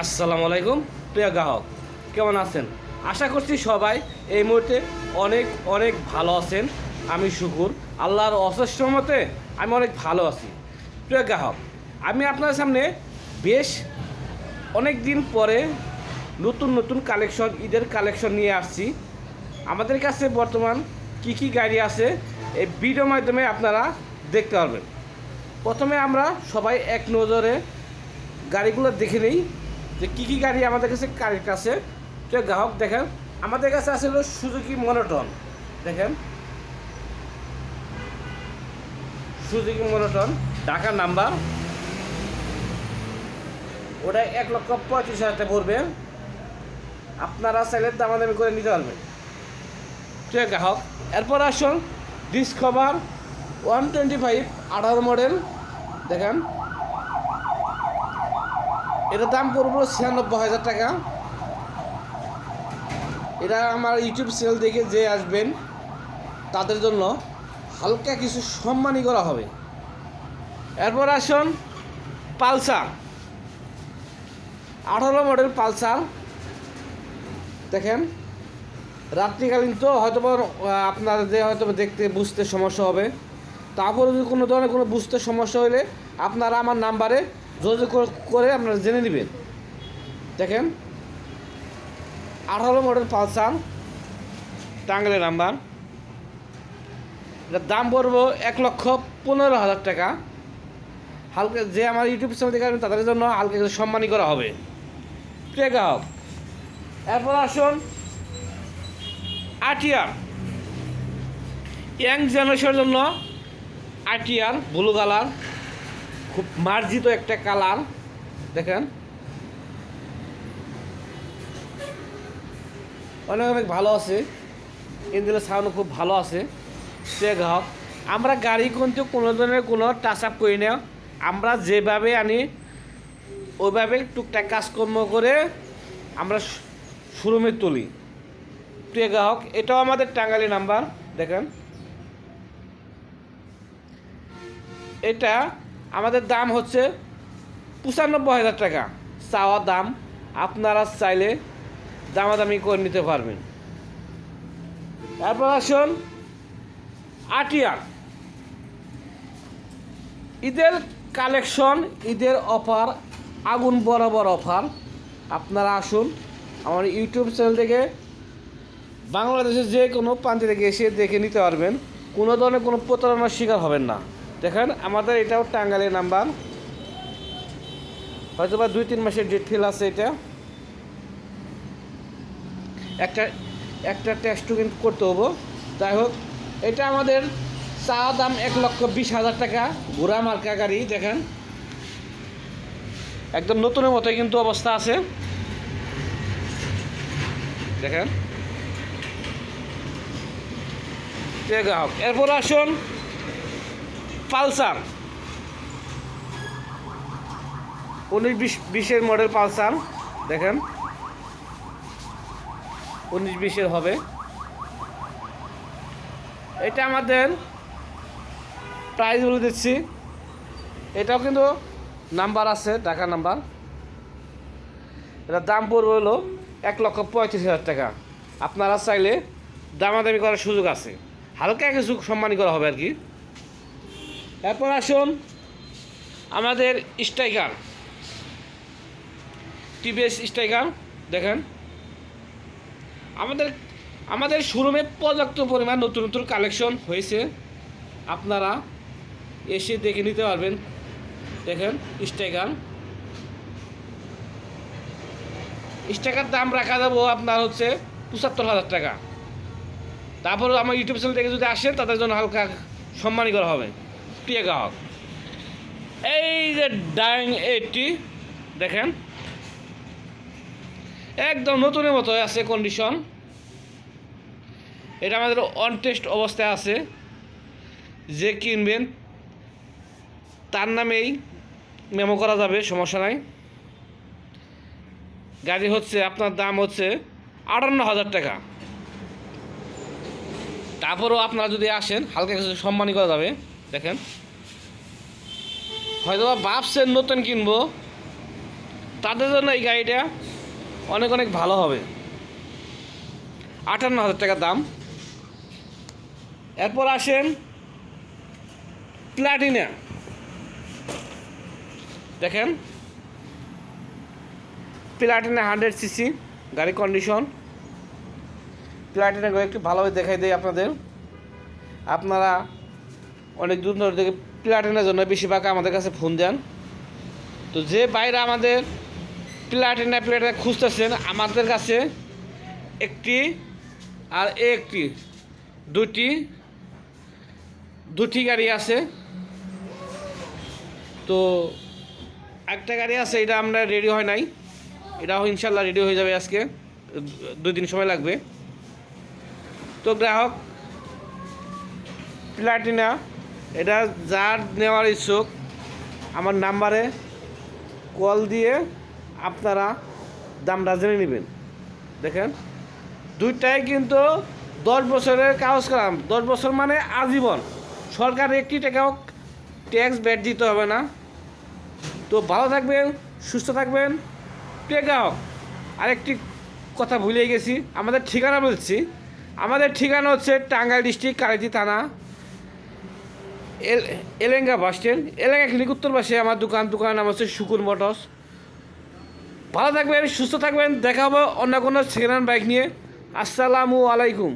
আসসালামু আলাইকুম প্রিয় গ্রাহক, কেমন আছেন? আশা করছি সবাই এই মুহূর্তে অনেক অনেক ভালো আছেন। আমি শুকুর আল্লাহর অশেষ মতে আমি অনেক ভালো আছি। প্রিয় গ্রাহক, আমি আপনার সামনে বেশ অনেক দিন পরে নতুন নতুন কালেকশন, ঈদের কালেকশন নিয়ে আসছি। আমাদের কাছে বর্তমান কি কি গাড়ি আছে এই ভিডিওর মাধ্যমে আপনারা দেখতে পারবেন। প্রথমে আমরা সবাই এক নজরে গাড়িগুলো দেখে নিই যে কী কী গাড়ি আমাদের কাছে কারেক্ট আছে। তো গ্রাহক দেখেন, আমাদের কাছে আছে হলো সুজুকি মনোটন। দেখেন সুজুকি মনোটন, ঢাকার নাম্বার, ওটা 1,35,000 পড়বে। আপনারা চাইলে দামাদামি করে নিতে পারবেন। ঠিক আছে গ্রাহক, এরপর আসুন ডিসকভার 125 18 মডেল। দেখেন এটার দাম পড়বে 96,000 টাকা। এটা আমার ইউটিউব চ্যানেল দেখে যে আসবেন তাদের জন্য হালকা কিছু সম্মানী করা হবে। এরপর আসুন পালসার 18 মডেল পালসার। দেখেন রাত্রিকালীন তো হয়তো আপনাদের হয়তো দেখতে বুঝতে সমস্যা হবে, তারপরে যদি কোনো ধরনের কোনো বুঝতে সমস্যা হলে আপনারা আমার নাম্বারে যোগাযোগ করে আপনারা জেনে নেবেন। দেখেন 18 মডেল পালসার, টাঙ্গাইলের নাম্বার। এটার দাম পড়বো 1,15,000 টাকা। হালকা যে আমার ইউটিউব চ্যানেল দেখে আসবেন তাদের জন্য হালকা কিছু সম্মানী করা হবে। প্রিয় গ্রাহক, এরপর আসুন আরটিআর, ইয়াং জেনারেশনের জন্য আরটিআর ব্লু কালার, খুব মার্জিত একটা কালার। দেখেন অনেক অনেক ভালো আছে, ইঞ্জিনের সাউন্ড খুব ভালো আছে। সে গ্রাহক, আমরা গাড়ি কিন্তু কোনো ধরনের কোনো টাচ আপ করি না, আমরা যেভাবে আনি ওইভাবে টুকটাক কাজকর্ম করে আমরা শোরুমে তুলি। প্রিয় গ্রাহক, এটাও আমাদের টাঙ্গাইলি নাম্বার। দেখেন এটা আমাদের দাম হচ্ছে 95,000 টাকা চাওয়া দাম। আপনারা চাইলে দামাদামি করে নিতে পারবেন। তারপর আসুন আরটিআর, ঈদের কালেকশন, ঈদের অফার, আগুন বরাবর অফার। আপনারা আসুন আমার ইউটিউব চ্যানেল থেকে বাংলাদেশের যে কোনো প্রান্ত থেকে এসে দেখে নিতে পারবেন, কোনো ধরনের কোনো প্রতারণার শিকার হবেন না। দেখেন আমাদের এটাও টাঙ্গাইলের নাম্বার, হয়তো বা 2-3 মাসের ডেট ফেল আছে। এটা একটা টেস্টও কিন্তু করতে হবো। যাই হোক, এটা আমাদের চা দাম 1,20,000 টাকা, ঘোড়া মার্কা গাড়ি। দেখেন একদম নতুনের মতোই কিন্তু অবস্থা আছে। দেখেন গ্রাহক, এরপর আসুন পালসার 19-20 মডেল পালসার। দেখেন 19-20 হবে। এটা আমাদের প্রাইস বলে দিচ্ছি, এটাও কিন্তু নাম্বার আছে, ঢাকা নাম্বার। এটার দাম পড়বে হলো 1,35,000 টাকা। আপনারা চাইলে দামাদামি করার সুযোগ আছে, হালকা কিছু সম্মানী করা হবে আর কি। এরপর আসুন আমাদের স্ট্রাইকার, টিভিএস স্ট্রাইকার। দেখেন আমাদের শোরুমে পর্যাপ্ত পরিমাণ নতুন নতুন কালেকশন হয়েছে, আপনারা এসে দেখে নিতে পারবেন। দেখেন স্ট্রাইকার দাম রাখা যাবো আপনার হচ্ছে 75,000 টাকা। তারপর আমার ইউটিউব চ্যানেল থেকে যদি আসেন তাদের জন্য হালকা সম্মানী করা হবে। প্রিয় গ্রাহক, এই যে ডাইং 80, দেখেন একদম নতুনের মতো আছে কন্ডিশন। এটা আমাদের অন টেস্ট অবস্থায় আছে, যে কিনবেন তার নামেই মেমো করা যাবে, সমস্যা নাই। গাড়ি হচ্ছে আপনার দাম হচ্ছে 58,000 টাকা। তারপরেও আপনারা যদি আসেন হালকা কিছু সম্মানী করা যাবে। দেখেন হয়তো ভাবছেন নতুন কিনবো, তাদের জন্য এই গাড়িটা অনেক অনেক ভালো হবে। 58,000 টাকা দাম। এরপর আসেন প্লাটিনা। দেখেন প্লাটিনা 100cc গাড়ি কন্ডিশন। প্লাটিনা গাড়ি একটু ভালোভাবে দেখাই দেয় আপনাদের। আপনারা অনেক দূর দূর থেকে প্লাটিনার জন্য বেশিরভাগ আমাদের কাছে ফোন দেন। তো যে বাইরে আমাদের প্লাটিনা খুঁজতেছেন, আমাদের কাছে একটি আর একটি দুটি গাড়ি আছে। তো একটা গাড়ি আছে, এটা আমরা রেডি হয় নাই, এটাও ইনশাল্লাহ রেডি হয়ে যাবে আজকে, 2 দিন সময় লাগবে। তো গ্রাহক প্লাটিনা এটা যার নেওয়ার ইচ্ছুক আমার নাম্বারে কল দিয়ে আপনারা দামটা জেনে নেবেন। দেখেন দুইটাই কিন্তু 10 বছরের কাগজ কলাম, 10 বছর মানে আজীবন, সরকার একটি টাকাও ট্যাক্স ব্যাট দিতে হবে না। তো ভালো থাকবেন, সুস্থ থাকবেন প্রিয় গ্রাহক। আরেকটি কথা ভুলে গেছি, আমাদের ঠিকানা বলছি। আমাদের ঠিকানা হচ্ছে টাঙ্গাইল ডিস্ট্রিক্ট, কালিতী থানা, Elenga bus stand, Elenga clinic উত্তর পাশে আমার দোকান নাম হচ্ছে শুকুর মোটরস। ভালো থাকবেন, সুস্থ থাকবেন, দেখা হবে অন্য কোনো সেকেন্ড হ্যান্ড বাইক নিয়ে। আসসালামু আলাইকুম।